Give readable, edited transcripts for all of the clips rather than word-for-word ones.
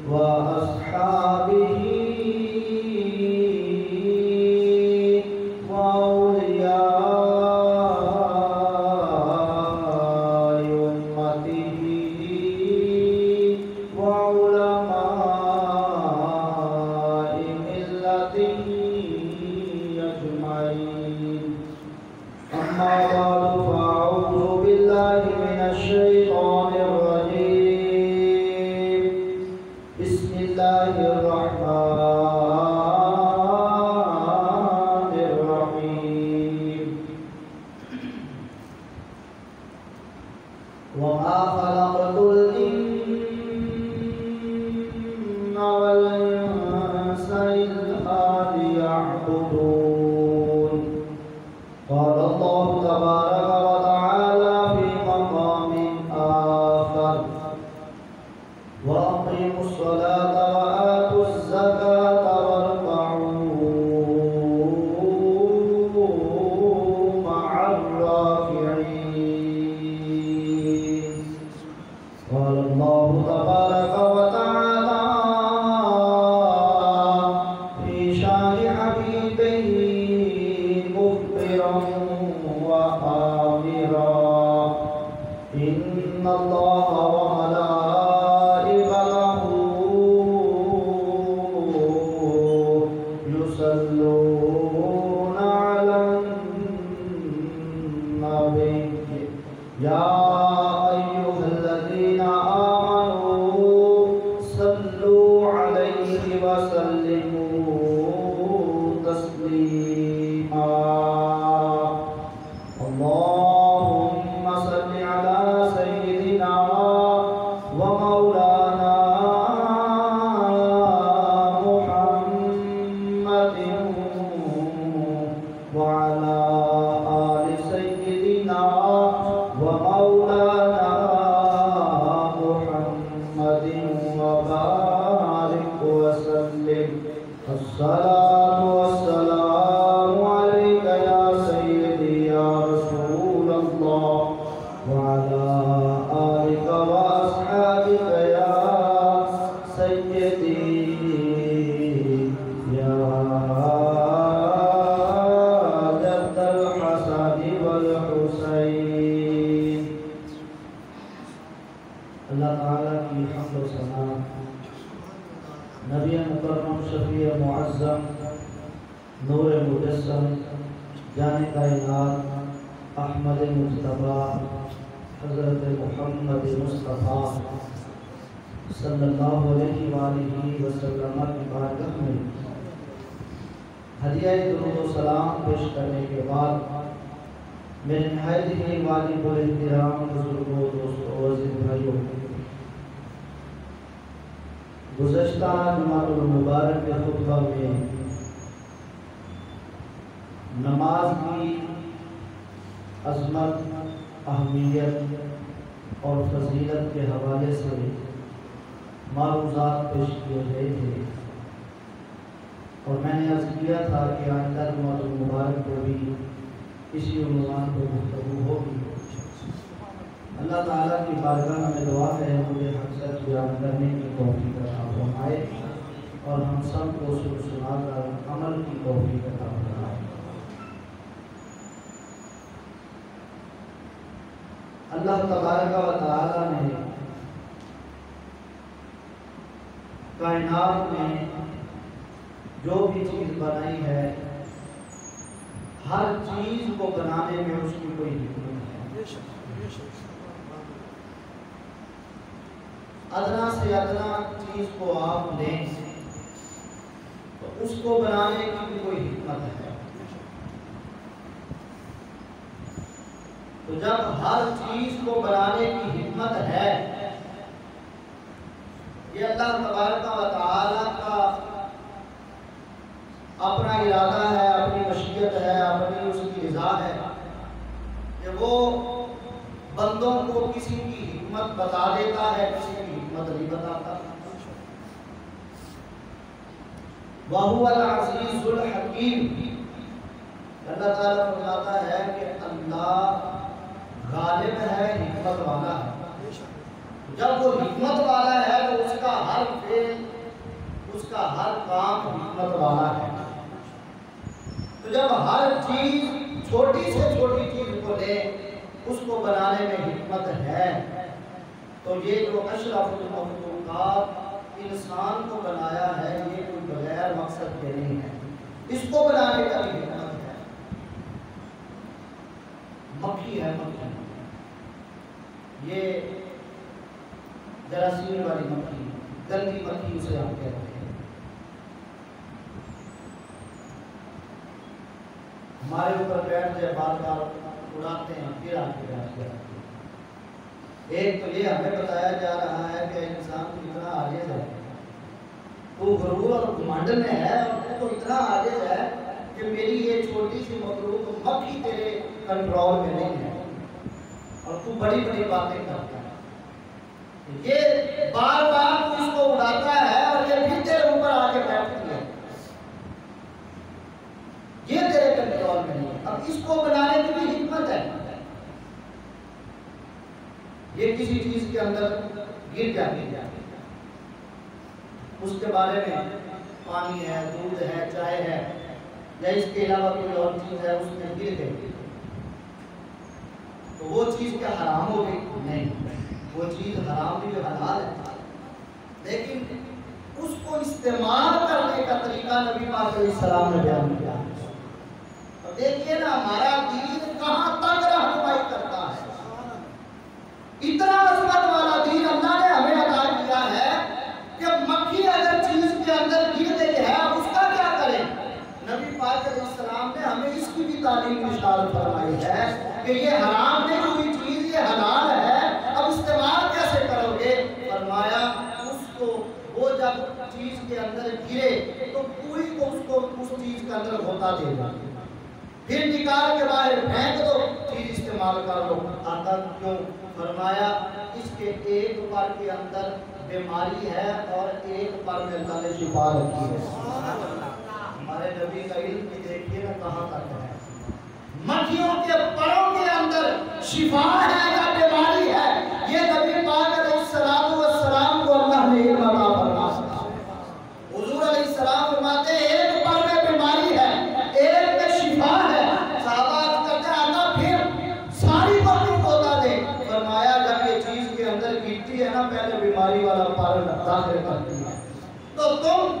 وأصحابه وأولياء أمته وعلماء ملته أجمعين. أما بعد فأعوذ بالله من الشيطان الرجيم. بسم الله الرحمن الرحيم. وما خلقت الجن والإنس إلا ليعبدون. قال الله تبارك وتعالى في مقام آخر: وأقيموا الصلاة وآتوا الزكاة واركعوا مع الراكعين. قال الله تبارك وتعالى في شان حبيبه مخبرا وآمرا: إن الله وملائكته يصلون على النبي يا أيها الذين آمنوا صلوا عليه وسلموا تسليما. اللهم صل على سيدنا ومولانا محمد وعلى آل سيدنا ومولانا محمد وبارك وسلم. الصلاة والسلام عليك يا سيدي يا رسول الله وعلى آلك وأصحابك يا سيدي يا جد الحسن والحسين. اللہ تعالیٰ کی حمد و ثنا نبی مکرم شفیع معظم نور مجسم جان کائنات احمد مجتبی حضرت محمد مصطفیٰ صلی اللہ علیہ وآلہ وسلم کی بارگاہ میں ہدیہ درود و سلام پیش کرنے کے بعد میرے نہایت ہی واجب الاحترام بزرگوں دوستوں عزیز بھائیوں، گزشتہ جمعہ المبارک کے خطبہ میں نماز کی عظمت، اہمیت اور فضیلت کے حوالے سے معروضات پیش کیے گئے تھے، اور میں نے عرض کیا تھا کہ آئندہ جمعہ المبارک کو بھی اسی عنوان پر گفتگو ہوگی۔ اللہ تعالیٰ کی بارگاہ میں دعا ہے مجھے حق سچ بیان کرنے کی توفیق عطا فرمائے اور ہم سب کو سنا کر عمل کی توفیق عطا فرمائے۔ اللہ تبارک و تعالیٰ نے کائنات میں جو بھی چیز بنائی ہے، ہر چیز کو بنانے میں اس کی کوئی حکمت ہے۔ ادنا سے ادنا چیز کو آپ لیں تو اس کو بنانے کی بھی کوئی حکمت ہے۔ تو جب ہر چیز کو بنانے کی حکمت ہے، یہ اللہ تبارک و تعالی کا اپنا ارادہ ہے، اپنی مشیت ہے، اپنی اس کی رضا ہے کہ وہ بندوں کو کسی کی حکمت بتا دیتا ہے، کسی کی حکمت نہیں بتاتا۔ وَهُوَ الْعَزِيزُ الْحَكِيمُ، اللہ تعالیٰ فرماتا ہے کہ اللہ غالب ہے، حکمت والا ہے۔ جب وہ حکمت والا ہے تو اس کا ہر فعل والا ہے۔ تو جب ہر چیز چھوٹی سے چھوٹی چیز کو لے اس کو بنانے میں حکمت ہے، تو یہ جو اشرف المخلوقات انسان کو بنایا ہے یہ کوئی بغیر مقصد کے نہیں ہے، اس کو بنانے کا بھی حکمت ہے۔ مکھی ہے، مکھی یہ جراثیم والی مکھی، گندی مکھی اسے ہم کہتے ہیں۔ ہمارے اوپر بیٹھ جائے بار بار اڑاتے ہیں، پھر آ کے بیٹھ جاتے ہیں۔ ایک تو یہ ہمیں بتایا جا رہا ہے کہ انسان اتنا عاجز ہے، تو غرور اور گھمنڈ میں ہے، اور تو اتنا عاجز ہے کہ میری یہ چھوٹی سی مخلوق مکھی تیرے کنٹرول میں نہیں ہے، اور تو بڑی بڑی باتیں کرتا ہے۔ یہ بار بار اس کو اڑاتا ہے اور یہ پھر تیرے اوپر آ کے بیٹھتی ہے، یہ تیرے کنٹرول میں نہیں ہے۔ اب اس کو بنانے کی بھی حکمت ہے۔ یہ کسی چیز کے اندر گر جاتی ہے، اس کے بارے میں پانی ہے، دودھ ہے، چائے ہے، یا اس کے علاوہ کوئی اور چیز ہے، اس میں گر گئی، تو وہ چیز کیا حرام ہو گئی؟ نہیں، وہ چیز حرام بھی حلال ہے، لیکن اس کو استعمال کرنے کا طریقہ نبی پاک علیہ السلام نے بیان کیا۔ اور دیکھیے نا ہمارا دین کہاں تک رہنمائی کرتا ہے۔ اتنا عظمت والا دین اللہ نے ہمیں عطا کیا ہے کہ مکھی اگر چیز کے اندر گر گئی ہے اب اس کا کیا کریں؟ نبی پاک علیہ السلام نے ہمیں اس کی بھی تعلیم ارشاد فرمائی ہے کہ یہ حرام نہیں ہوئی چیز، یہ حلال ہے، اب استعمال کیسے کرو گے؟ فرمایا اس کو وہ جب چیز کے اندر گرے تو پوری کو اس چیز کے اندر ہوتا دے گا، پھر نکال کے باہر پھینک دو، چیز استعمال کر لو۔ آتا کیوں؟ فرمایا اس کے ایک پر کے اندر بیماری ہے اور ایک پر میں اللہ نے شفا رکھی ہے۔ ہمارے نبی کا علم بھی دیکھیے نا کہاں تک ہے۔ مکھیوں کے پروں کے اندر شفا ہے یا بیماری ہے، یہ نبی پاک علیہ السلام کو اللہ نے علم عطا فرمایا۔ حضور علیہ السلام فرماتے ہیں ایک پر میں بیماری ہے، ایک میں شفا ہے۔ صحابہ کرتے آنا پھر ساری کو کیوں ہوتا دے؟ فرمایا جب یہ چیز کے اندر گرتی ہے نا پہلے بیماری والا پر داخل کرتی ہے، تو تم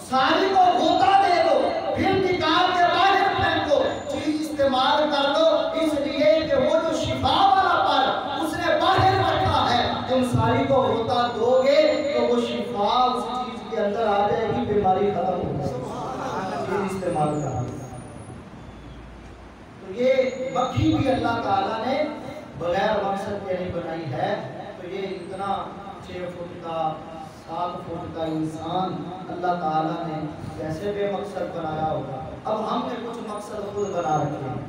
ساری کو ہوتا دے دو، پھر نکال کے باہر پھینکو، چیز استعمال کر لو، اس لیے کہ وہ جو شفا والا پر اس نے باہر رکھا ہے، تم ساری کو ہوتا دو گے تو وہ شفا اس چیز کے اندر آ جائے گی، بیماری ختم ہو جائے گی، چیز استعمال کر لو۔ تو یہ مکھی بھی اللہ تعالیٰ نے بغیر مقصد کے نہیں بنائی ہے۔ تو یہ اتنا 6 فٹ کا 7 فٹ کا انسان اللہ تعالیٰ نے کیسے بے مقصد بنایا ہوگا۔ اب ہم نے کچھ مقصد خود بنا رکھے ہیں،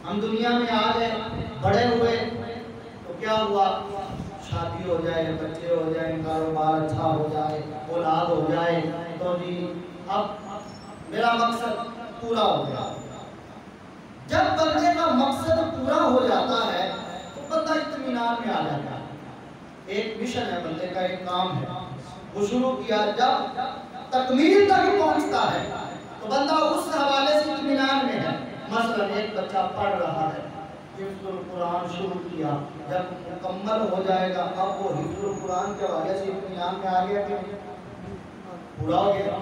ہم دنیا میں آ گئے، بڑے ہوئے تو کیا ہوا؟ شادی ہو جائے، بچے ہو جائیں، کاروبار اچھا ہو جائے، اولاد ہو جائے، تو جی اب میرا مقصد پورا ہو گیا۔ جب بندے کا مقصد پورا ہو جاتا ہے تو بندہ اطمینان میں آ جاتا ہے۔ ایک مشن ہے بندے کا، ایک کام ہے، وہ شروع کیا، جب تکمیل تک پہنچتا ہے تو بندہ اس حوالے سے اطمینان میں ہے۔ مثلا ایک بچہ پڑھ رہا ہے، حفظ القرآن شروع کیا، جب مکمل ہو جائے گا اب وہ حفظ القرآن کے حوالے سے اطمینان میں آ گیا کہ پورا ہو گیا۔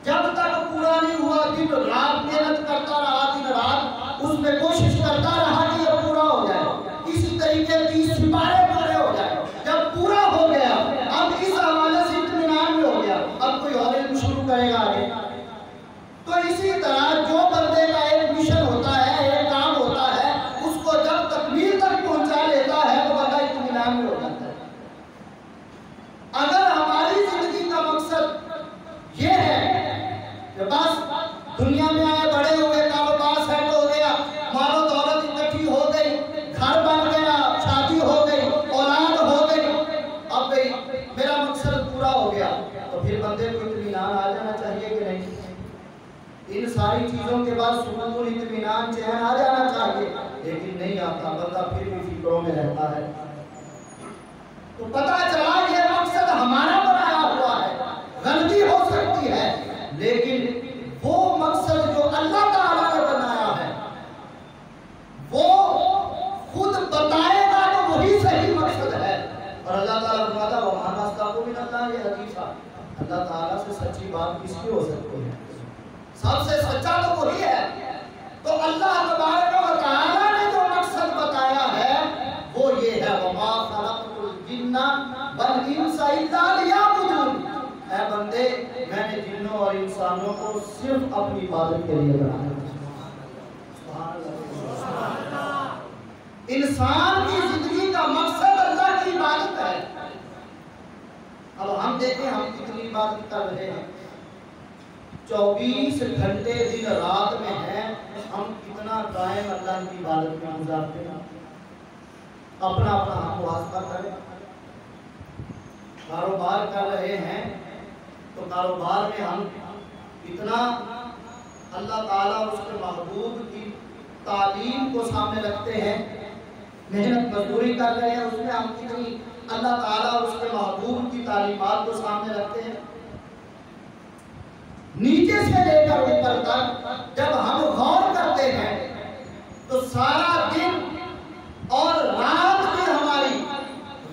جب تک پورا نہیں ہوا دن رات محنت کرتا رہا، دن رات اس میں کوشش کرتا رہا کہ یہ پورا ہو جائے، اسی طریقے 30 سپارے پورے ہو جائے۔ جب پورا ہو گیا اب اس حوالے سے اطمینان میں ہو گیا، اب کوئی اور علم شروع کرے گا آگے۔ تو اسی طرح جو بندے کا ایک مشن ہوتا ہے، ایک کام ہوتا ہے، اس کو جب تکمیل تک پہنچا لیتا ہے تو بندہ اطمینان میں ہو جاتا ہے۔ اگر ہماری زندگی کا مقصد یہ ہے کہ بس دنیا میں آئے، بڑے ہوئے، کاروبار سیٹ ہو گیا، مال و دولت اکٹھی ہو گئی، گھر بن گیا، شادی ہو گئی، اولاد ہو گئی، اب میرا مقصد پورا ہو گیا، تو پھر بندے کو اطمینان آ جانا چاہیے کہ نہیں؟ ان ساری چیزوں کے بعد سکون، اطمینان، چین آ جانا چاہیے، لیکن نہیں آتا، بندہ پھر بھی فکروں میں رہتا ہے۔ تو پتہ چلا یہ مقصد ہمارا بنایا ہوا ہے، غلطی ہو سکتی ہے أصدق من الله حديثا. اللہ تعالیٰ سے سچی بات کس کی ہو سکتی ہے؟ سب سے سچا تو وہی ہے. تو اللہ تبارک و تعالیٰ نے جو مقصد بتایا ہے وہ یہ ہے وَمَا خَلَقْتُ الْجِنَّ وَالْإِنسَ إِلَّا لِيَعْبُدُونِ. اے بندے میں نے جنوں اور انسانوں کو صرف اپنی عبادت کے لیے بنایا. انسان کی زندگی کا مقصد اللہ کی عبادت ہے. اب ہم دیکھیں ہم کتنی عبادت کر رہے ہیں. 24 گھنٹے دن رات میں ہیں, ہم کتنا ٹائم اللہ کی عبادت میں گزارتے ہیں. اپنا اپنا ہم محاسبہ کریں. کاروبار کر رہے ہیں تو کاروبار میں ہم اتنا اللہ تعالیٰ اور اس کے محبوب کی تعلیم کو سامنے رکھتے ہیں. محنت مزدوری کر رہے ہیں, اس میں ہم کتنی اللہ تعالیٰ اور اس کے محبوب کی تعلیمات کو سامنے رکھتے ہیں. نیچے سے لے کر اوپر تک جب ہم غور کرتے ہیں تو سارا دن اور رات بھی ہماری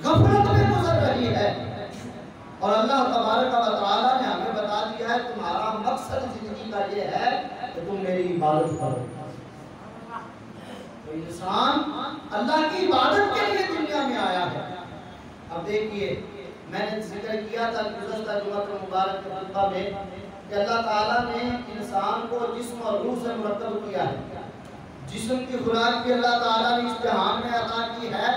غفلت میں گزر رہی ہے. اور اللہ تبارک و تعالیٰ نے ہمیں بتا دیا ہے تمہارا مقصد زندگی کا یہ ہے کہ تم میری عبادت کرو. تو انسان اللہ کی عبادت کے لیے دنیا میں آیا ہے. اب دیکھیے میں نے ذکر کیا تھا گزشتہ جمعہ مبارک کے خطبہ میں کہ اللہ تعالیٰ نے انسان کو جسم اور روح سے مرکب کیا ہے. جسم کی خوراک بھی اللہ تعالیٰ نے امتحان میں عطا کی ہے,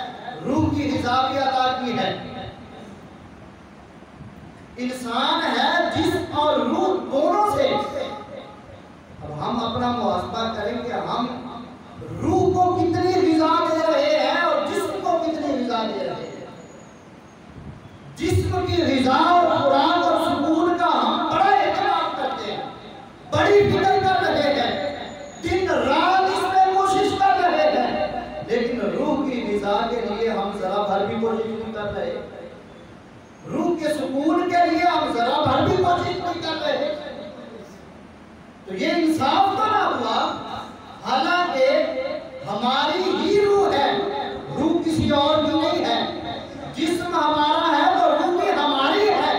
روح کی غذا بھی عطا کی ہے. انسان ہے جسم اور روح دونوں سے. اب ہم اپنا محاسبہ کریں کہ ہم روح کو کتنی غذا دے رہے ہیں اور جسم کو کتنی غذا دے رہے ہیں. جسم کی غذا اور خوراک اور سکون کا ہم بڑا اہتمام کرتے ہیں, بڑی فکر کر رہے ہیں, دن رات اس میں کوشش کر رہے ہیں, لیکن روح کی غذا کے لیے ہم ذرا بھر بھی کوشش نہیں کر رہے. روح کے سکون کے لیے ہم ذرا بھر بھی کوشش نہیں کر رہے. تو یہ انصاف تو نہ ہوا. حالانکہ ہماری ہی روح ہے, روح کسی اور کی نہیں ہے. جسم ہمارا ہے تو روح بھی ہماری ہے.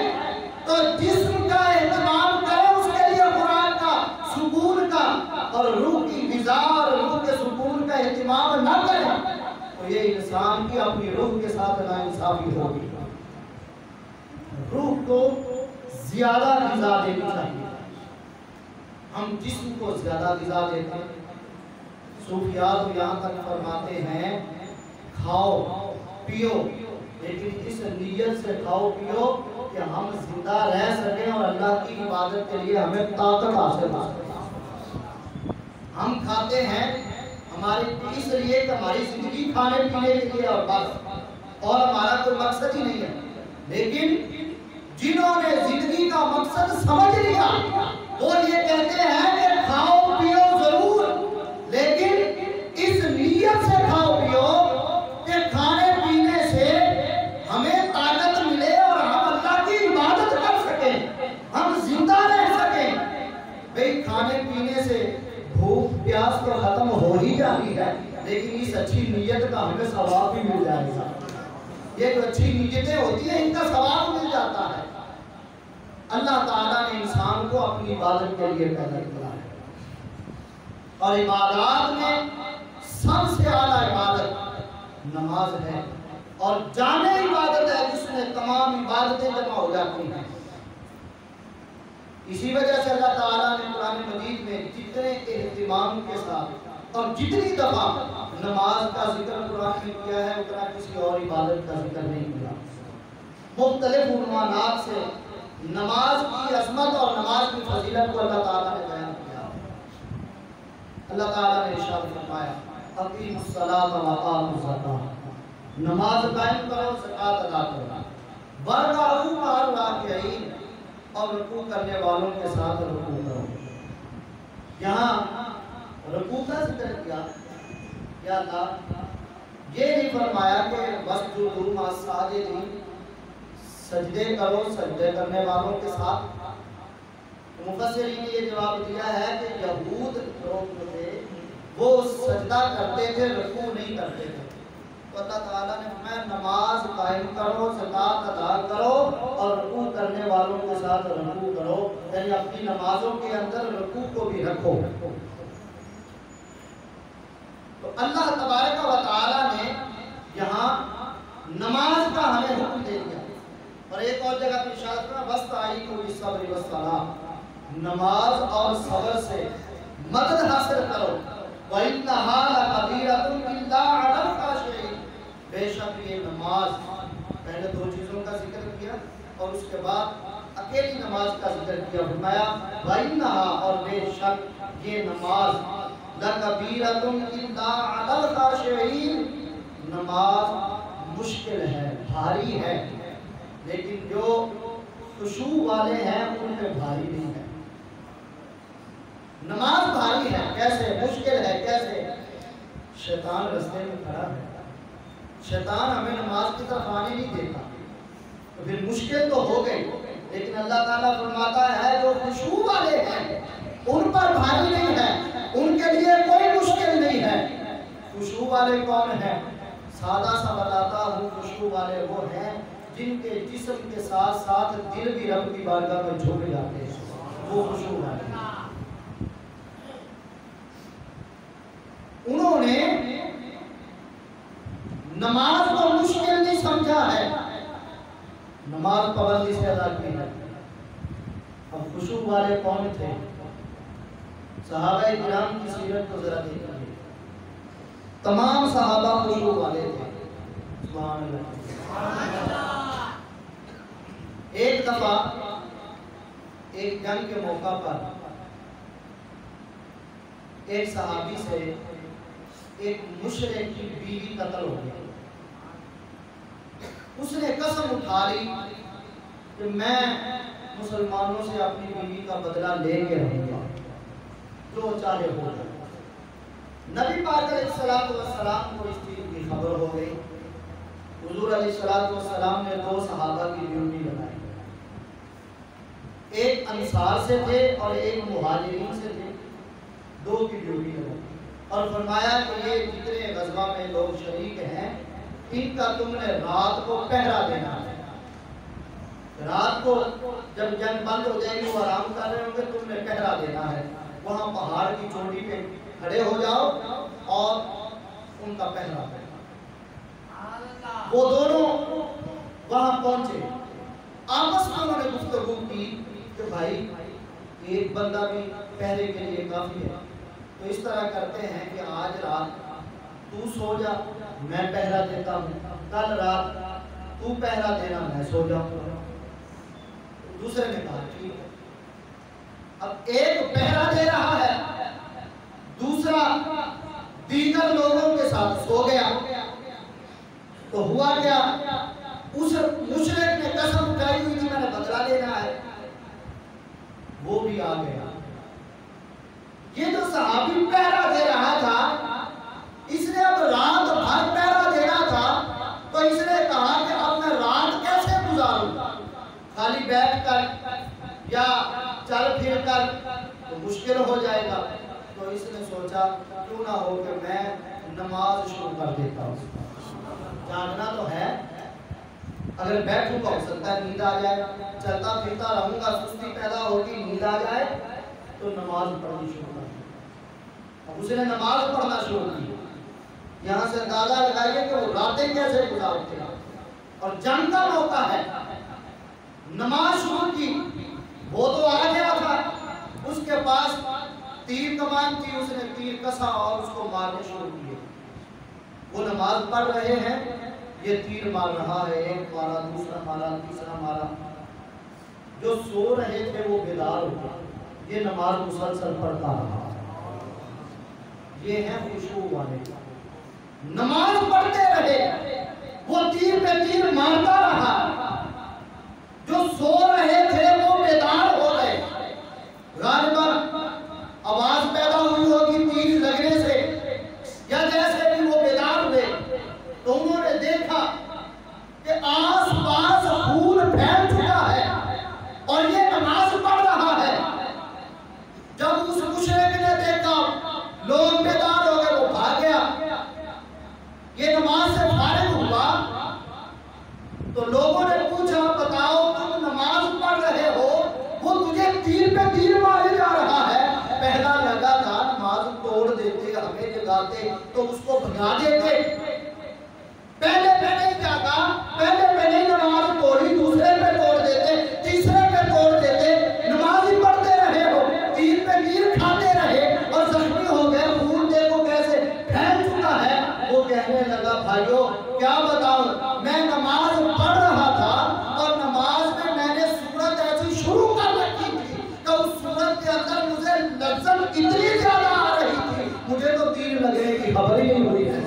تو جسم کا اہتمام کریں اس کے لیے خوراک کا, سکون کا, اور روح کی غذا اور روح کے سکون کا اہتمام نہ کریں تو یہ انسان کی اپنی روح کے ساتھ ناانصافی ہوگی. روح کو زیادہ غذا دینی چاہیے. ہم جسم کو زیادہ غذا دیتے ہیں. صوفیاء تو یہاں تک فرماتے ہیں کھاؤ پیو, لیکن اس نیت سے کھاؤ پیو کہ ہم زندہ رہ سکیں اور اللہ کی عبادت کے لیے ہمیں طاقت حاصل ہو سکے. ہم کھاتے ہیں ہماری اس لیے کہ ہماری زندگی کھانے پینے کے لیے اور بس, اور ہمارا کوئی مقصد ہی نہیں ہے. لیکن جنہوں نے زندگی کا مقصد سمجھ لیا وہ یہ کہتے ہیں کہ کھاؤ پیو ضرور, لیکن اس نیت سے کھاؤ پیو کہ کھانے پینے سے ہمیں طاقت ملے اور ہم اللہ کی عبادت کر سکیں, ہم زندہ رہ سکیں. بھئی کھانے پینے سے بھوک پیاس تو ختم ہو ہی جاتی ہے, لیکن اس اچھی نیت کا ہمیں ثواب بھی مل جائے گا. یہ جو اچھی نیتیں ہوتی ہیں ان کا ثواب مل جاتا ہے. اللہ تعالیٰ نے انسان کو اپنی عبادت کے لیے پیدا کیا ہے, اور عبادات میں سب سے اعلیٰ عبادت نماز ہے, اور جامع عبادت ہے جس میں تمام عبادتیں جمع ہو جاتی ہیں. اسی وجہ سے اللہ تعالیٰ نے قرآن مجید میں جتنے اہتمام کے ساتھ اور جتنی دفعہ نماز کا ذکر قرآن میں کیا ہے اتنا کسی اور عبادت کا ذکر نہیں کیا. مختلف عنوانات سے نماز کی عظمت اور نماز کی فضیلت کو اللہ تعالیٰ نے بیان کیا. اللہ تعالیٰ نے ارشاد فرمایا اقیموا الصلاۃ وآتوا الزکاۃ, نماز قائم کرو زکات ادا کرو, وارکعوا مع الراکعین, اور رکوع کرنے والوں کے ساتھ رکوع کرو. یہاں رکوع کا ذکر کیا یا تھا, یہ نہیں فرمایا کہ واسجدوا مع الساجدین, سجدے کرو سجدے کرنے والوں کے ساتھ. مفسرین نے یہ جواب دیا ہے کہ یہود لوگ جو تھے وہ سجدہ کرتے تھے, رکوع نہیں کرتے تھے. تو اللہ تعالیٰ نے فرمایا نماز قائم کرو, زکات ادا کرو, اور والوں کے ساتھ رکوع کرو، یعنی اپنی نمازوں کے اندر رکوع کو بھی رکھو۔ تو اللہ تبارک و تعالی نے یہاں نماز کا ہمیں حکم دے دیا، اور ایک اور جگہ پہ ارشاد فرمایا وَاسْتَعِینُوا بِالصَّبْرِ وَالصَّلَاةِ، نماز اور صبر سے مدد حاصل کرو۔ وَإِنَّهَا لَكَبِیرَةٌ إِلَّا عَلَى الْخَاشِعِینَ، بے شک یہ نماز، پہلے دو چیزوں کا ذکر کیا اور اس کے بعد اکیلی نماز کا ذکر کیا، فرمایا وَإِنَّهَا، اور بے شک یہ نماز لَكَبِیرَةٌ إِلَّا عَلَى الْخَاشِعِینَ، نماز مشکل ہے، بھاری ہے، لیکن جو خشوع والے ہیں ان پہ بھاری نہیں ہے۔ نماز بھاری ہے، کیسے؟ مشکل ہے، کیسے؟ شیطان رستے میں کھڑا ہے، شیطان ہمیں نماز کی طرف آنے نہیں دیتا، تو پھر مشکل تو ہو گئی، لیکن اللہ تعالیٰ فرماتا ہے جو خشوع والے ہیں ان پر بھاری نہیں ہے، ان کے لیے کوئی مشکل نہیں ہے۔ خشوع والے کون ہیں؟ سادہ سا بتاتا ہوں، خشوع والے وہ ہیں جن کے جسم کے ساتھ ساتھ دل بھی رب کی بارگاہ میں جھک جاتے ہیں، وہ خشوع والے ہیں۔ انہوں نے نماز کو مشکل نہیں سمجھا ہے، نماز پابندی سے ادا کی ہے۔ اب خشوع والے کون تھے؟ صحابہ کرام کی سیرت کو ذرا دیکھیے، تمام صحابہ خشوع والے تھے۔ سبحان اللہ۔ ایک دفعہ ایک جنگ کے موقع پر ایک صحابی سے ایک مشرک کی بیوی قتل ہو گئی، اس نے قسم اٹھا لی کہ میں مسلمانوں سے اپنی بیوی کا بدلہ لے کے رہوں گا، جو چاہے ہو جائے۔ نبی پاک علیہ السلام کو اس چیز کی خبر ہو گئی، حضور علیہ السلام نے دو صحابہ کی ڈیوٹی لگائی، ایک انصار سے تھے اور ایک مہاجرین سے تھے، دو کی ڈیوٹی لگائی، اور فرمایا کہ یہ جتنے غزوہ میں لوگ شریک ہیں ان کا تم نے رات کو پہرا دینا ہے، رات کو جب جنگ بند ہو جائے گی وہ آرام کر رہے ہوں گے، تم نے پہرا دینا ہے، وہاں پہاڑ کی چوٹی پہ کھڑے ہو جاؤ اور ان کا پہرا دینا۔ وہ دونوں وہاں پہنچے، آپس میں انہوں نے گفتگو کی کہ بھائی ایک بندہ بھی پہرے کے لیے کافی ہے، تو اس طرح کرتے ہیں کہ آج رات تو سو جا، میں پہرا دیتا ہوں، کل رات تو پہرا دینا، میں سو جاؤں گا۔ دوسرے نے کہا ٹھیک ہے۔ اب ایک پہرا دے رہا ہے، دوسرا دیگر لوگوں کے ساتھ سو گیا، تو ہوا کیا؟ اس مشرک نے قسم اٹھائی ہوئی تھی میں نے بدلہ لینا ہے، وہ بھی آ گیا۔ یہ جو صحابی پہرا دے رہا تھا، اس نے اب رات بھر پہرا دینا تھا، تو اس نے کہا کہ اب میں رات کیسے گزاروں؟ خالی بیٹھ کر یا چل پھر کر تو مشکل ہو جائے گا، تو اس نے سوچا کیوں نہ ہو کہ میں نماز شروع کر دیتا ہوں، جاگنا تو ہے، اگر بیٹھوں گا ہو سکتا ہے نیند آ جائے، چلتا پھرتا رہوں گا سستی پیدا ہوگی، نیند آ جائے تو نماز پڑھنی شروع کر دی۔ اب اس نے نماز پڑھنا شروع کی، یہاں سے اندازہ لگائیے کہ وہ راتیں کیسے گزارتے ہیں، اور جنگ کا موقع ہے، نماز شروع کی، وہ تو آ گیا تھا، اس کے پاس تیر کمان تھی، اس نے تیر کسا اور اس کو مارنے شروع کیے۔ وہ نماز پڑھ رہے ہیں، یہ تیر مار رہا ہے، ایک مارا، دوسرا مارا، تیسرا مارا، جو سو رہے تھے وہ بیدار ہو گئے، یہ نماز مسلسل پڑھتا رہا۔ یہ ہیں خشوع والے، نماز پڑھتے رہے، وہ تیر پہ تیر مارتا رہا، جو سو رہے تھے وہ بیدار ہو گئے۔ غالباً آواز پیدا ہوئی ہوگی تیر لگنے سے، یا جیسے بھی وہ بیدار ہوئے تو انہوں نے دیکھا کہ آس پاس خون پھیل چکا ہے اور یہ نماز پڑھ رہا ہے۔ جب اس مشرک نے دیکھا لوگ بیدار ہو گئے، وہ بھاگ گیا، یہ نماز سے فارغ ہوا تو لوگوں بھگا دیتے. پہلے پہ نہیں جاتا, پہلے پہ نہیں نماز توڑی, دوسرے پہ توڑ دیتے, تیسرے پہ توڑ دیتے, نماز ہی پڑھتے رہے ہو, تیر پہ تیر کھاتے رہے اور زخمی ہو گئے, خون دیکھو کیسے پھیل چکا ہے. وہ کہنے لگا بھائیو کیا بتاؤں, میں نماز پڑھ رہا تھا اور نماز میں میں نے سورت ایسی شروع کر رکھی تھی کہ اس سورت کے اندر مجھے لذت اتنی زیادہ آ رہی تھی, مجھے تو تیر لگنے کی خبر ہی نہیں ہوئی ہے.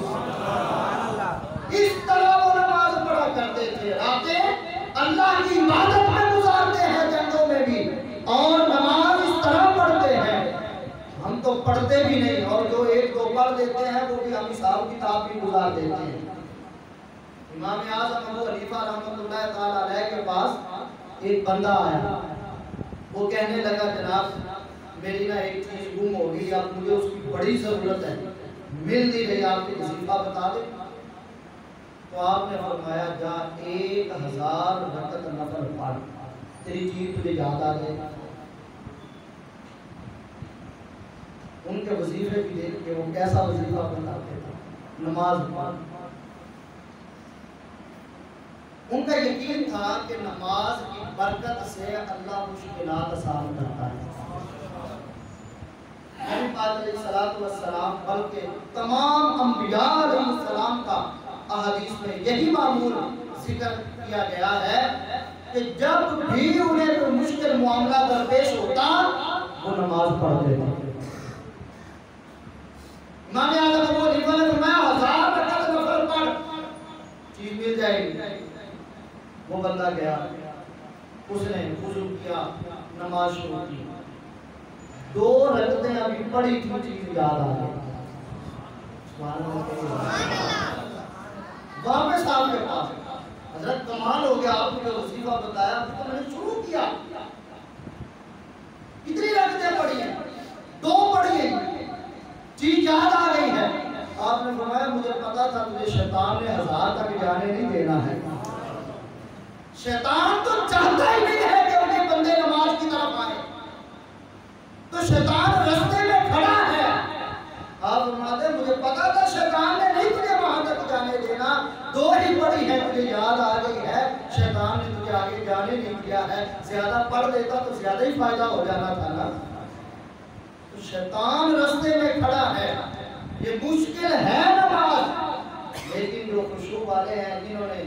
اس طرح وہ نماز پڑھا کرتے تھے. راتیں اللہ کی عبادت میں گزارتے ہیں جنگوں میں بھی, اور نماز اس طرح پڑھتے ہیں. ہم تو پڑھتے بھی نہیں, اور جو ایک دو پڑھ دیتے ہیں وہ بھی ہم حساب کتاب بھی گزار دیتے ہیں. امام اعظم ابو حنیفہ رحمۃ اللہ تعالی علیہ کے پاس ایک بندہ آیا. وہ کہنے لگا جناب میری نا ایک چیز گم ہو گئی, اب مجھے اس کی بڑی ضرورت ہے, مل نہیں رہی, آپ کی وظیفہ بتا دیں. تو آپ نے فرمایا جا 1000 رکعت نفل پڑھ, تیری چیز تجھے یاد آ جائے. ان کے وظیفے بھی دیکھ کے وہ کیسا وظیفہ بتاتے تھے, نماز پڑھ. ان کا یقین تھا کہ نماز کی برکت سے اللہ مشکلات آسان کرتا ہے. نبی پاک علیہ الصلوۃ والسلام بلکہ تمام انبیاء علیہ السلام کا احادیث میں یہی معمول ذکر کیا گیا ہے کہ جب بھی انہیں کوئی مشکل معاملہ درپیش ہوتا وہ نماز پڑھتے تھے. امام اعظم ابو حنیفہ نے فرمایا 1000 رکعت نفل پڑھ, چیز مل جائے گی. وہ بندہ گیا, اس نے وضو کیا, نماز شروع کی, 2 رکعتیں ابھی پڑھی تھی, چیز یاد آ گئی. سبحان اللہ. واپس آپ کے پاس, حضرت کمال ہو گیا, آپ نے وظیفہ بتایا, تو میں نے شروع کیا, کتنی رکعتیں پڑھی ہیں, 2 پڑھی ہیں, چیز یاد آ گئی ہے. آپ نے فرمایا مجھے پتا تھا تجھے شیطان نے 1000 تک جانے نہیں دینا ہے. شیطان تو چاہتا ہی نہیں ہے کہ ان کے بندے نماز کی طرف آئے, تو شیطان رستے میں کھڑا ہے. آپ فرماتے مجھے پتا تھا شیطان نے نہیں تجھے وہاں تک جانے دینا, 2 ہی پڑھی ہے, تجھے یاد آ گئی ہے, شیطان نے تجھے آگے جانے نہیں دیا ہے, زیادہ پڑھ دیتا تو زیادہ ہی فائدہ ہو جانا تھا نا. تو شیطان رستے میں کھڑا ہے, یہ مشکل ہے نماز, لیکن جو خشوع والے ہیں جنہوں نے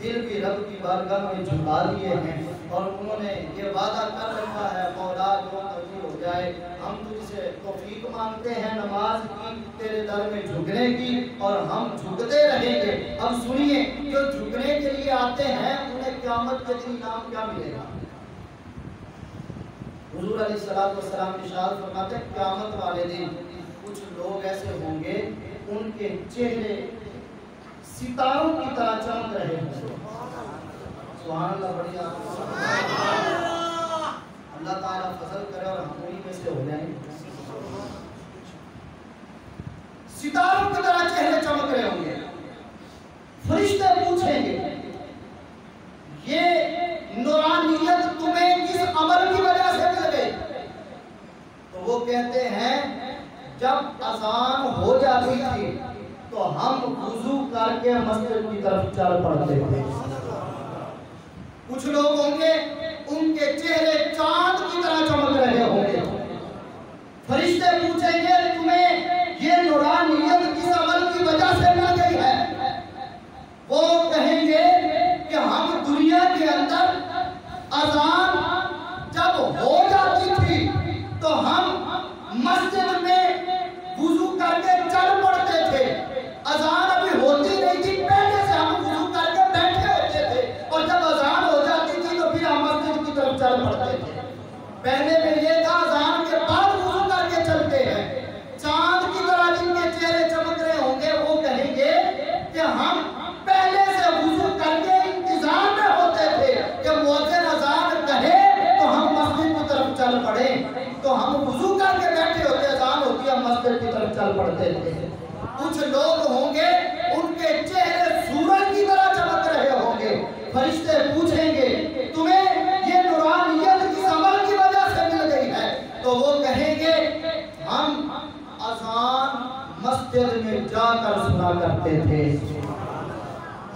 دل بھی رب کی بارگاہ میں جھکا لیے ہیں اور انہوں نے یہ وعدہ کر رکھا ہے مولا جو مرضی ہو جائے ہم تجھ سے توفیق مانگتے ہیں نماز کی, تیرے در میں جھکنے کی, اور ہم جھکتے رہیں گے. اب سنیے, جو جھکنے کے لیے آتے ہیں انہیں قیامت کے دن انعام کیا ملے گا. حضور علیہ الصلوۃ والسلام ارشاد فرماتے ہیں قیامت والے دن کچھ لوگ ایسے ہوں گے ان کے چہرے ستاروں کی طرح چمک رہے ہیں. سبحان اللہ. بڑی اللہ تعالیٰ فضل کرے اور ہم انہی میں سے ہو جائیں. ستاروں کی طرح چہرے چمک رہے ہوں گے. فرشتے پوچھیں گے یہ نورانیت تمہیں کس عمل کی وجہ سے مل گئی. تو وہ کہتے ہیں جب اذان ہو جاتی تھی تو ہم وضو کر کے مسجد کی طرف چل پڑتے تھے. کچھ لوگ ہوں گے ان کے چہرے چاند کی طرح چمک رہے ہوں گے. فرشتے پوچھیں گے تمہیں یہ نورانیت کس عمل کی وجہ سے مل گئی ہے. وہ کہیں گے کہ ہم دنیا کے اندر اذان جب ہو جاتی تھی تو ہم مسجد میں وضو کر کے چل پڑتے تھے. اذان ابھی ہوتی نہیں تھی, پہلے سے ہم وضو کر کے بیٹھے ہوتے تھے, اور جب اذان ہو جاتی تھی تو پھر ہم مسجد کی طرف چل پڑتے تھے. پہلے میں یہ تھا اذان کے بعد وضو کر کے چلتے ہیں. چاند کی طرح جن کے چہرے چمک رہے ہوں گے وہ کہیں گے کہ ہم پہلے سے وضو کر کے انتظار میں ہوتے تھے کہ مؤذن اذان کہے تو ہم مسجد کی طرف چل پڑیں. تو ہم وضو کر کے بیٹھے ہوتے, اذان ہوتی ہے, ہم مسجد کی طرف چل پڑتے تھے. کچھ لوگ ہوں گے ان کے چہرے سورج کی طرح چمک رہے ہوں گے. فرشتے پوچھیں گے تمہیں یہ نورانیت کس عمل کی وجہ سے مل گئی ہے. تو وہ کہیں گے ہم اذان مسجد میں جا گا کر سنا کرتے تھے۔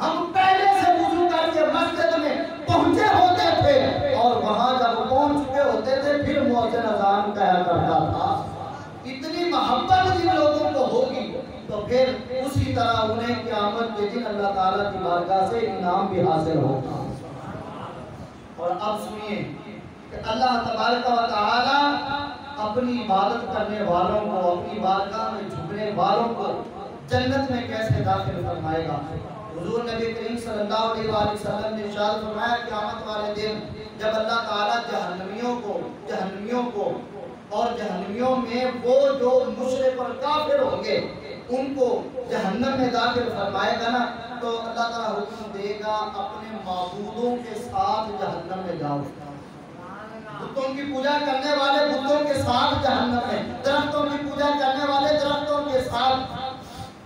ہم پہلے سے وضو کر کے مسجد میں پہنچے ہوتے تھے اور وہاں جب پہنچ چکے ہوتے تھے پھر مؤذن اذان کہا کرتا تھا۔ اتنی محبت جن لوگوں کو ہوگی تو پھر اسی طرح انہیں قیامت کے دن اللہ تعالیٰ کی بارگاہ سے انعام بھی حاصل ہوگا۔ اور اب سنیے کہ اللہ تبارک و تعالیٰ اپنی عبادت کرنے والوں کو، اپنی بارگاہ میں جھکنے والوں کو جنت میں کیسے داخل فرمائے گا۔ حضور نبی کریم صلی اللہ علیہ وآلہ وسلم نے ارشاد فرمایا قیامت والے دن جب اللہ تعالیٰ جہنمیوں کو اور جہنمیوں میں وہ جو مشرک اور کافر ہوں گے ان کو جہنم میں داخل فرمائے گا نا، تو اللہ تعالیٰ حکم دے گا اپنے معبودوں کے ساتھ جہنم میں جاؤ۔ بتوں کی پوجا کرنے والے بتوں کے ساتھ جہنم میں، درختوں کی پوجا کرنے والے درختوں کے ساتھ،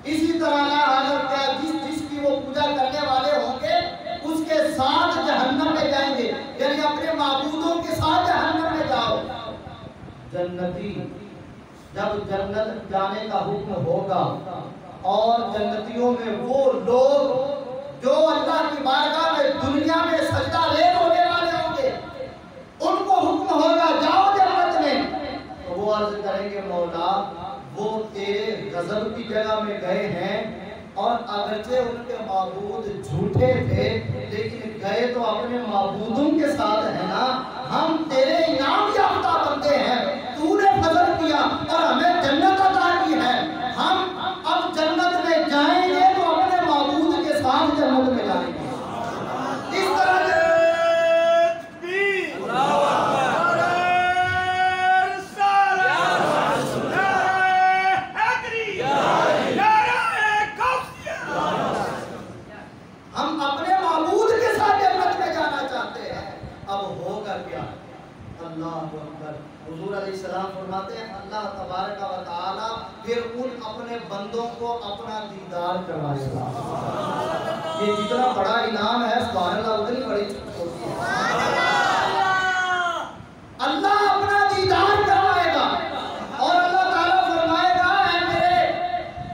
اسی طرح اگر کیا جس کی وہ پوجا کرنے والے ہوں گے اس کے ساتھ جہنم میں جائیں گے، یعنی اپنے معبودوں کے ساتھ جہنم میں جاؤ۔ جنتی جب جنت جانے کا حکم ہوگا اور جنتیوں میں وہ لوگ جو اللہ کی بارگاہ میں دنیا میں سجدہ ریز ہونے والے ہوں گے ان کو حکم ہوگا جاؤ جنت میں، تو وہ عرض کریں گے مولا وہ تیرے غضب کی جگہ میں گئے ہیں اور اگرچہ ان کے معبود جھوٹے تھے لیکن گئے تو اپنے معبودوں کے ساتھ ہیں نا، ہم تیرے انعام یافتہ بندے ہیں، تو نے فضل کیا اور ہمیں جنت عطا کی ہے، ہم اب جنت میں جائیں گے تو اپنے معبود کے ساتھ جنت میں جائیں گے۔ اس طرح ہم اپنے معبود کے ساتھ جنت میں جانا چاہتے ہیں۔ اب ہوگا کیا؟ اللہ اکبر۔ حضور علیہ السلام فرماتے ہیں اللہ تبارک و تعالی پھر ان اپنے بندوں کو اپنا دیدار کروائے گا۔ یہ جتنا بڑا انعام ہے سبحان اللہ اتنی بڑی چیز ہوتی ہے۔ اللہ اپنا دیدار کروائے گا اور اللہ تعالیٰ فرمائے گا اے میرے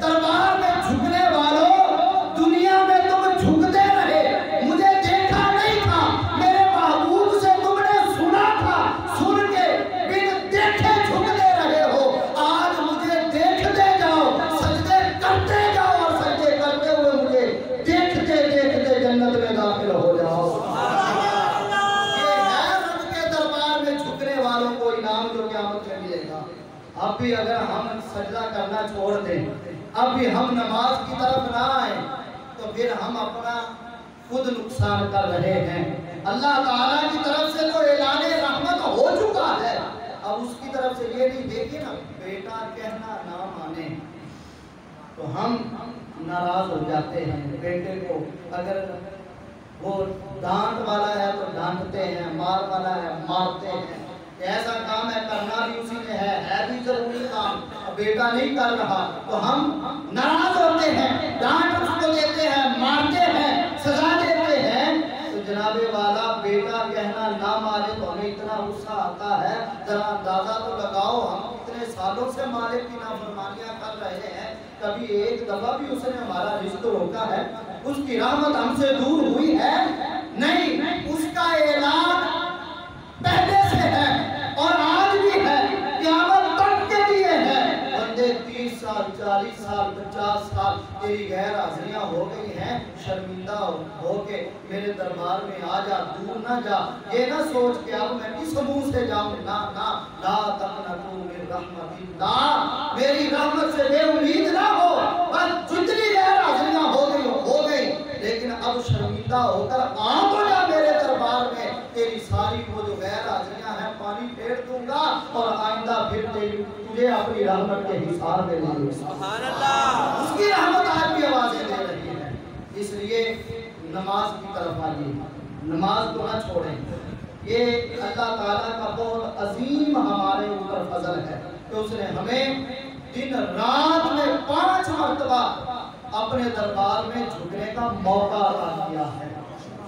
دربار میں جھکنے والوں، دنیا میں تم جھکتے رہے، مجھے دیکھا نہیں تھا، میرے محبوب سے تم نے سنا تھا، سن کے بن دیکھے جھکتے رہے ہو، آج مجھے دیکھتے جاؤ، سجدے کرتے جاؤ اور سجدے کرتے ہوئے مجھے دیکھتے دیکھتے جنت میں داخل ہو جاؤ۔ جو قیامت میں ملے گا۔ اب بھی اگر ہم سجدہ کرنا چھوڑ دیں، اب بھی ہم نماز کی طرف نہ آئیں تو پھر ہم اپنا خود نقصان کر رہے ہیں۔ اللہ تعالیٰ کی طرف سے تو اعلان رحمت ہو چکا ہے، اب اس کی طرف سے یہ نہیں دیکھیں نا بیٹا کہنا نہ مانے تو ہم ناراض ہو جاتے ہیں۔ بیٹے کو اگر وہ ڈانٹ والا ہے تو ڈانٹتے ہیں، مار والا ہے مارتے ہیں، ایسا کام ہے کرنا بھی اسی نے ہے بھی ضروری کام، بیٹا نہیں کر رہا تو ہم ناراض ہوتے ہیں، ڈانٹ اس کو دیتے ہیں، مارتے ہیں، سزا دیتے ہیں۔ تو جناب والا بیٹا کہنا نہ مارے تو ہمیں اتنا غصہ آتا ہے، ذرا اندازہ تو لگاؤ ہم اتنے سالوں سے مالک کی نافرمانیاں کر رہے ہیں، کبھی ایک دفعہ بھی اس نے ہمارا رزق روکا ہے؟ اس کی رحمت ہم سے دور ہوئی ہے؟ نہیں، اس کا اعلان پہلے سے ہے اور آج بھی ہے، قیامت تک کے لیے ہے۔ بندے 30 سال 40 سال 50 سال تیری غیر حاضریاں ہو گئی ہیں، شرمندہ ہو کے میرے دربار میں آ جا، دور نہ جا، یہ نہ سوچ کہ اب میں کس منہ سے جاؤں، لا تقنطوا من رحمت اللہ، میری رحمت سے بے امید نہ ہو، بس جتنی غیر حاضریاں ہو گئی، لیکن اب شرمندہ ہو کر آ تو جا میرے دربار میں، تیری ساری وہ جو غیر حاضریاں ہیں پانی پھیر دوں گا اور آئندہ پھر تجھے اپنی رحمت کے حساب میں لوں گا۔ سبحان اللہ۔ اس کی رحمت آج بھی آوازیں دے رہی ہے۔ اس لیے نماز کی طرف آئیے، نماز کو نہ چھوڑیں۔ یہ اللہ تعالیٰ کا بہت عظیم ہمارے اوپر فضل ہے کہ اس نے ہمیں دن رات میں 5 مرتبہ اپنے دربار میں جھکنے کا موقع عطا کیا ہے،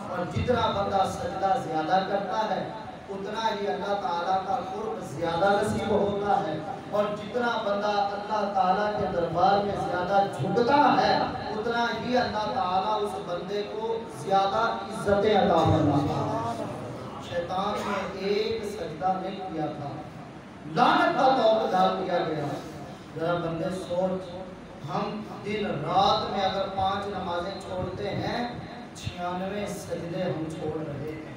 اور جتنا بندہ سجدہ زیادہ کرتا ہے اتنا ہی اللہ تعالیٰ کا قرب زیادہ نصیب ہوتا ہے، اور جتنا بندہ اللہ تعالیٰ کے دربار میں زیادہ جھکتا ہے اتنا ہی اللہ تعالیٰ اس بندے کو زیادہ عزتیں عطا فرماتا ہے۔ شیطان نے ایک سجدہ نہیں کیا تھا، لعنت کا طوق ڈال دیا گیا۔ ذرا بندے سوچ، ہم دن رات میں اگر 5 نمازیں چھوڑتے ہیں 96 سجدے ہم چھوڑ رہے ہیں۔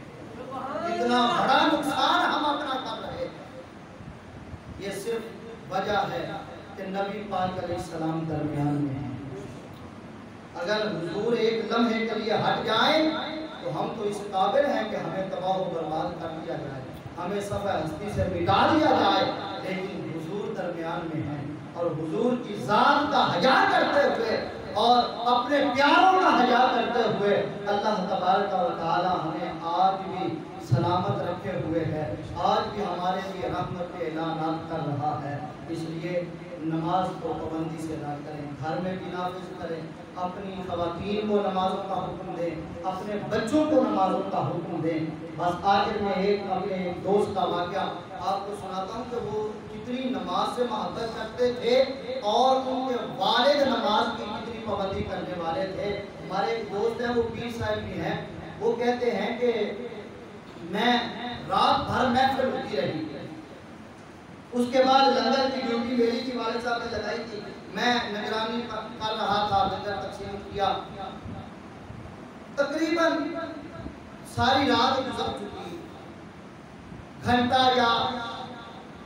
اتنا بڑا نقصان ہم اپنا کر رہے ہیں۔ یہ صرف وجہ ہے کہ نبی پاک علیہ السلام درمیان میں ہیں۔ اگر حضور ایک لمحے کے لیے ہٹ جائیں تو ہم تو اس قابل ہیں کہ ہمیں تباہ و برباد کر دیا جائے، ہمیں صفحہ ہستی سے مٹا دیا جائے، لیکن حضور درمیان میں ہیں، اور حضور کی ذات کا حیا کرتے ہوئے اور اپنے پیاروں کا حیا کرتے ہوئے اللہ تبارک و تعالی ہمیں آج بھی سلامت رکھے ہوئے ہے، آج بھی ہمارے لیے رحمت کے اعلانات کر رہا ہے۔ اس لیے نماز کو پابندی سے ادا کریں، گھر میں بھی نافذ کریں، اپنی خواتین کو نمازوں کا حکم دیں، اپنے بچوں کو نمازوں کا حکم دیں۔ بس آخر میں اپنے ایک دوست کا واقعہ آپ کو سناتا ہوں کہ وہ کتنی نماز سے محبت کرتے تھے اور ان کے والد نماز کی کتنی پابندی کرنے والے تھے۔ ہمارے ایک دوست ہیں، وہ پیر صاحب بھی ہیں، وہ کہتے ہیں کہ میں رات بھر محفل ہوتی رہی، اس کے بعد لنگر کی ڈیوٹی میری کی والد صاحب نے لگائی تھی، میں نگرانی کر رہا تھا، لنگر تقسیم کیا، تقریباً ساری رات گزر چکی، گھنٹہ یا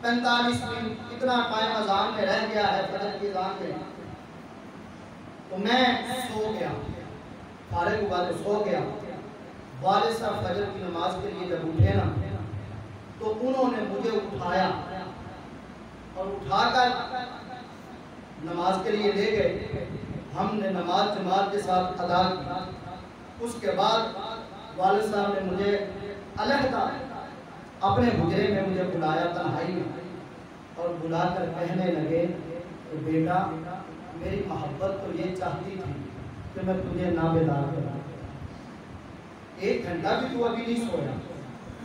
45 منٹ اتنا ٹائم اذان میں رہ گیا ہے، فجر کی اذان میں، تو میں سو گیا، فارغ ہوا تو سو گیا۔ والد صاحب فجر کی نماز کے لیے جب اٹھے نا تو انہوں نے مجھے اٹھایا اور اٹھا کر نماز کے لیے لے گئے، ہم نے نماز جماعت کے ساتھ ادا کی۔ اس کے بعد والد صاحب نے مجھے علیحدہ اپنے حجرے میں مجھے بلایا تنہائی میں، اور بلا کر کہنے لگے کہ بیٹا میری محبت تو یہ چاہتی تھی کہ میں تجھے نہ بیدار کروں، 1 گھنٹہ بھی تو ابھی نہیں سویا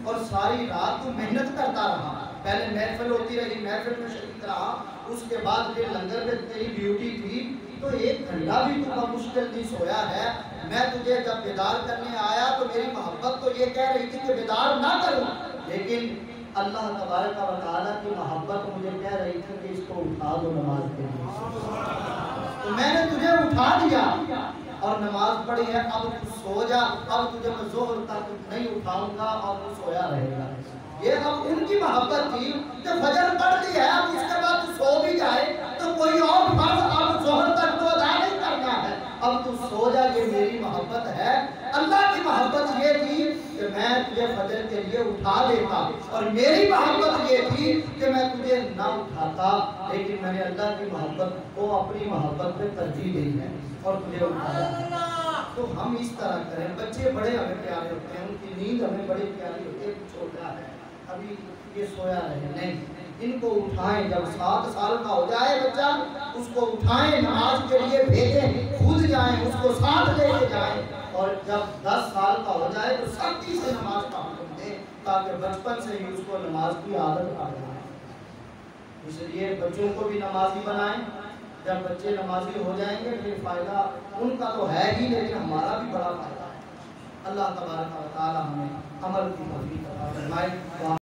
اور ساری رات تو محنت کرتا رہا، پہلے محفل ہوتی رہی، محفل میں شریک رہا، اس کے بعد پھر لنگر میں تیری ڈیوٹی تھی، تو 1 گھنٹہ بھی تو مشکل نہیں سویا ہے، میں تجھے جب بیدار کرنے آیا تو میری محبت تو یہ کہہ رہی تھی کہ بیدار نہ کروں، لیکن اللہ تبارک و تعالیٰ کی محبت مجھے کہہ رہی تھی کہ اس کو اٹھا دو نماز کے لیے، تو میں نے تجھے اٹھا دیا اور نماز پڑھی ہے، اب تو سو جا، اب تجھے میں ظہر تک نہیں اٹھاؤں گا اور تو سویا رہے گا۔ یہ اب ان کی محبت تھی کہ فجر پڑھ لی ہے، اب اس کے بعد تو سو بھی جائے تو کوئی اور فرض اب ظہر تک تو ادا نہیں کرنا ہے، اب تو سو جا، یہ میری محبت ہے۔ اللہ کی محبت یہ تھی کہ میں تجھے فجر کے لیے اٹھا دیتا، اور میری محبت یہ تھی کہ میں تجھے نہ اٹھاتا، لیکن میں نے اللہ کی محبت کو اپنی محبت پہ ترجیح دی ہے اور تجھے اٹھایا۔ تو ہم اس طرح کریں، بچے بڑے ہمیں پیارے ہوتے ہیں، ان کی نیند ہمیں بڑی پیاری ہوتی ہے، چھوٹا ہے ابھی یہ سویا رہے، نہیں، ان کو اٹھائیں، جب 7 سال کا ہو جائے بچہ اس کو اٹھائیں، نماز کے لیے بھیجیں، خود جائیں، اس کو ساتھ لے کے جائیں، اور جب 10 سال کا ہو جائے تو سختی سے نماز کا حکم دیں تاکہ بچپن سے ہی اس کو نماز کی عادت آ جائے۔ اس لیے بچوں کو بھی نمازی بنائیں، جب بچے نمازی ہو جائیں گے پھر فائدہ ان کا تو ہے ہی، لیکن ہمارا بھی بڑا فائدہ ہے۔ اللہ تبارک و تعالی ہمیں عمل کی توفیق عطا فرمائے۔